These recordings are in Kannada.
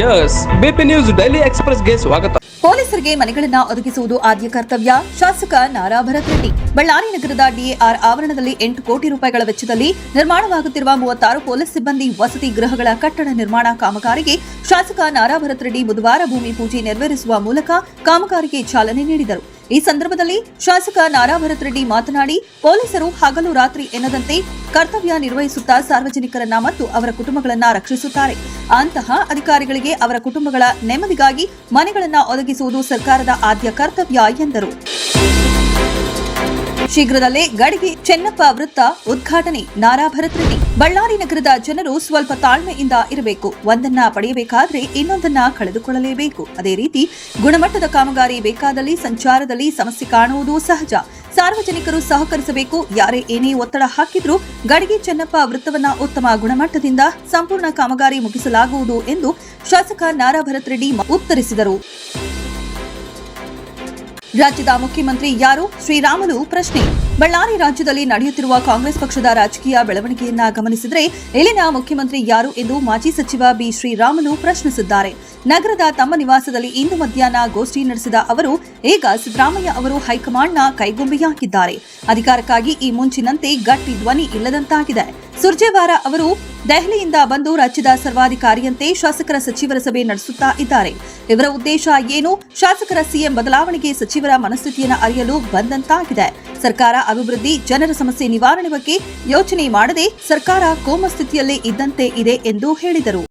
ಎಸ್ ಬಿಪಿ ನ್ಯೂಸ್ ಡೈಲಿ ಎಕ್ಸ್‌ಪ್ರೆಸ್‌ಗೆ ಸ್ವಾಗತ. ಪೊಲೀಸರಿಗೆ ಮನೆಗಳನ್ನು ಒದಗಿಸುವುದು ಆದ್ಯ ಕರ್ತವ್ಯ. ಶಾಸಕ ನಾರಾ ಭರತ್ ರೆಡ್ಡಿ. ಬಳ್ಳಾರಿ ನಗರದ ಡಿಎಆರ್ ಆವರಣದಲ್ಲಿ 8 ಕೋಟಿ ರೂಪಾಯಿಗಳ ವೆಚ್ಚದಲ್ಲಿ ನಿರ್ಮಾಣವಾಗುತ್ತಿರುವ 36 ಪೊಲೀಸ್ ಸಿಬ್ಬಂದಿ ವಸತಿ ಗೃಹಗಳ ಕಟ್ಟಡ ನಿರ್ಮಾಣ ಕಾಮಗಾರಿಗೆ ಶಾಸಕ ನಾರಾ ಭರತ್ ರೆಡ್ಡಿ ಬುಧವಾರ ಭೂಮಿ ಪೂಜೆ ನೆರವೇರಿಸುವ ಮೂಲಕ ಕಾಮಗಾರಿಗೆ ಚಾಲನೆ ನೀಡಿದರು. ಈ ಸಂದರ್ಭದಲ್ಲಿ ಶಾಸಕ ನಾರಾ ಭರತ್ ರೆಡ್ಡಿ ಮಾತನಾಡಿ, ಪೊಲೀಸರು ಹಗಲು ರಾತ್ರಿ ಎನ್ನದಂತೆ ಕರ್ತವ್ಯ ನಿರ್ವಹಿಸುತ್ತಾ ಸಾರ್ವಜನಿಕರನ್ನ ಮತ್ತು ಅವರ ಕುಟುಂಬಗಳನ್ನ ರಕ್ಷಿಸುತ್ತಾರೆ. ಅಂತಹ ಅಧಿಕಾರಿಗಳಿಗೆ ಅವರ ಕುಟುಂಬಗಳ ನೆಮ್ಮದಿಗಾಗಿ ಮನೆಗಳನ್ನು ಒದಗಿಸುವುದು ಸರ್ಕಾರದ ಆದ್ಯ ಕರ್ತವ್ಯ ಎಂದರು. ಶೀಘ್ರದಲ್ಲೇ ಗಡಿಗೆ ಚೆನ್ನಪ್ಪ ವೃತ್ತ ಉದ್ಘಾಟನೆ. ನಾರಾ ಭರತ್ ರೆಡ್ಡಿ. ಬಳ್ಳಾರಿ ನಗರದ ಜನರು ಸ್ವಲ್ಪ ತಾಳ್ಮೆಯಿಂದ ಇರಬೇಕು. ಒಂದನ್ನ ಪಡೆಯಬೇಕಾದ್ರೆ ಇನ್ನೊಂದನ್ನ ಕಳೆದುಕೊಳ್ಳಲೇಬೇಕು. ಅದೇ ರೀತಿ ಗುಣಮಟ್ಟದ ಕಾಮಗಾರಿ ಬೇಕಾದಲ್ಲಿ ಸಂಚಾರದಲ್ಲಿ ಸಮಸ್ಯೆ ಕಾಣುವುದು ಸಹಜ. ಸಾರ್ವಜನಿಕರು ಸಹಕರಿಸಬೇಕು. ಯಾರೇ ಏನೇ ಒತ್ತಡ ಹಾಕಿದ್ರೂ ಗಡಿಗೆ ಚೆನ್ನಪ್ಪ ವೃತ್ತವನ್ನ ಉತ್ತಮ ಗುಣಮಟ್ಟದಿಂದ ಸಂಪೂರ್ಣ ಕಾಮಗಾರಿ ಮುಗಿಸಲಾಗುವುದು ಎಂದು ಶಾಸಕ ನಾರಾ ಭರತ್ ರೆಡ್ಡಿ ಉತ್ತರಿಸಿದರು. ರಾಜ್ಯದ ಮುಖ್ಯಮಂತ್ರಿ ಯಾರು? ಶ್ರೀರಾಮುಲು ಪ್ರಶ್ನೆ. ಬಳ್ಳಾರಿ ರಾಜ್ಯದಲ್ಲಿ ನಡೆಯುತ್ತಿರುವ ಕಾಂಗ್ರೆಸ್ ಪಕ್ಷದ ರಾಜಕೀಯ ಬೆಳವಣಿಗೆಯನ್ನ ಗಮನಿಸಿದರೆ ಇಲ್ಲಿನ ಮುಖ್ಯಮಂತ್ರಿ ಯಾರು ಎಂದು ಮಾಜಿ ಸಚಿವ ಬಿ ಶ್ರೀರಾಮುಲು ಪ್ರಶ್ನಿಸಿದ್ದಾರೆ. ನಗರದ ತಮ್ಮ ನಿವಾಸದಲ್ಲಿ ಇಂದು ಮಧ್ಯಾಹ್ನ ಗೋಷ್ಠಿ ನಡೆಸಿದ ಅವರು, ಈಗ ಸಿದ್ದರಾಮಯ್ಯ ಅವರು ಹೈಕಮಾಂಡ್ನ ಕೈಗೊಂಬೆಯಾಗಿದ್ದಾರೆ. ಅಧಿಕಾರಕ್ಕಾಗಿ ಈ ಮುಂಚಿನಂತೆ ಗಟ್ಟಿ ಧ್ವನಿ ಇಲ್ಲದಂತಾಗಿದೆ. ಸುರ್ಜೇವಾರ ಅವರು ದೆಹಲಿಯಿಂದ ಬಂದು ರಾಜ್ಯದ ಸರ್ವಾಧಿಕಾರಿಯಂತೆ ಶಾಸಕರ ಸಚಿವರ ಸಭೆ ನಡೆಸುತ್ತಾ ಇದ್ದಾರೆ. ಇವರ ಉದ್ದೇಶ ಏನು? ಶಾಸಕರ ಸಿಎಂ ಬದಲಾವಣೆಗೆ ಸಚಿವರ ಮನಸ್ಥಿತಿಯನ್ನು ಅರಿಯಲು ಬಂದಂತಾಗಿದೆ. ಸರ್ಕಾರ ಅಭಿವೃದ್ಧಿ, ಜನರ ಸಮಸ್ಯೆ ನಿವಾರಣೆ ಬಗ್ಗೆ ಯೋಚನೆ ಮಾಡದೆ ಸರ್ಕಾರ ಕೋಮ ಸ್ಥಿತಿಯಲ್ಲೇ ಇದ್ದಂತೆ ಇದೆ ಎಂದು ಹೇಳಿದರು.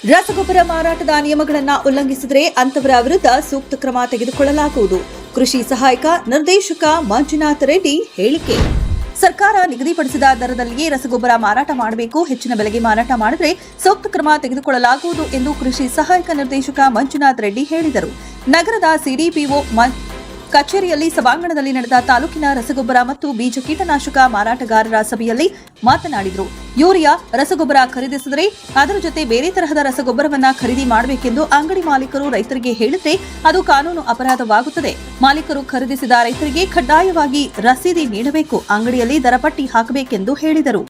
ರಸಗೊಬ್ಬರ ಮಾರಾಟದ ನಿಯಮಗಳನ್ನು ಉಲ್ಲಂಘಿಸಿದರೆ ಅಂತವರ ವಿರುದ್ಧ ಸೂಕ್ತ ಕ್ರಮ ತೆಗೆದುಕೊಳ್ಳಲಾಗುವುದು. ಕೃಷಿ ಸಹಾಯಕ ನಿರ್ದೇಶಕ ಮಂಜುನಾಥ್ ರೆಡ್ಡಿ ಹೇಳಿಕೆ. ಸರ್ಕಾರ ನಿಗದಿಪಡಿಸಿದ ದರದಲ್ಲಿಯೇ ರಸಗೊಬ್ಬರ ಮಾರಾಟ ಮಾಡಬೇಕು. ಹೆಚ್ಚಿನ ಬೆಲೆಗೆ ಮಾರಾಟ ಮಾಡಿದರೆ ಸೂಕ್ತ ಕ್ರಮ ತೆಗೆದುಕೊಳ್ಳಲಾಗುವುದು ಎಂದು ಕೃಷಿ ಸಹಾಯಕ ನಿರ್ದೇಶಕ ಮಂಜುನಾಥ್ ರೆಡ್ಡಿ ಹೇಳಿದರು. ನಗರದ ಸಿಡಿಪಿಒ ಕಚೇರಿಯಲ್ಲಿ ಸಭಾಂಗಣದಲ್ಲಿ ನಡೆದ ತಾಲೂಕಿನ ರಸಗೊಬ್ಬರ ಮತ್ತು ಬೀಜ ಕೀಟನಾಶಕ ಮಾರಾಟಗಾರರ ಸಭೆಯಲ್ಲಿ ಮಾತನಾಡಿದರು. ಯೂರಿಯಾ ರಸಗೊಬ್ಬರ ಖರೀದಿಸಿದರೆ ಅದರ ಜೊತೆ ಬೇರೆ ತರಹದ ರಸಗೊಬ್ಬರವನ್ನ ಖರೀದಿ ಮಾಡಬೇಕೆಂದು ಅಂಗಡಿ ಮಾಲೀಕರು ರೈತರಿಗೆ ಹೇಳಿದರೆ ಅದು ಕಾನೂನು ಅಪರಾಧವಾಗುತ್ತದೆ. ಮಾಲೀಕರು ಖರೀದಿಸಿದ ರೈತರಿಗೆ ಕಡ್ಡಾಯವಾಗಿ ರಸೀದಿ ನೀಡಬೇಕು. ಅಂಗಡಿಯಲ್ಲಿ ದರಪಟ್ಟಿ ಹಾಕಬೇಕೆಂದು ಹೇಳಿದರು.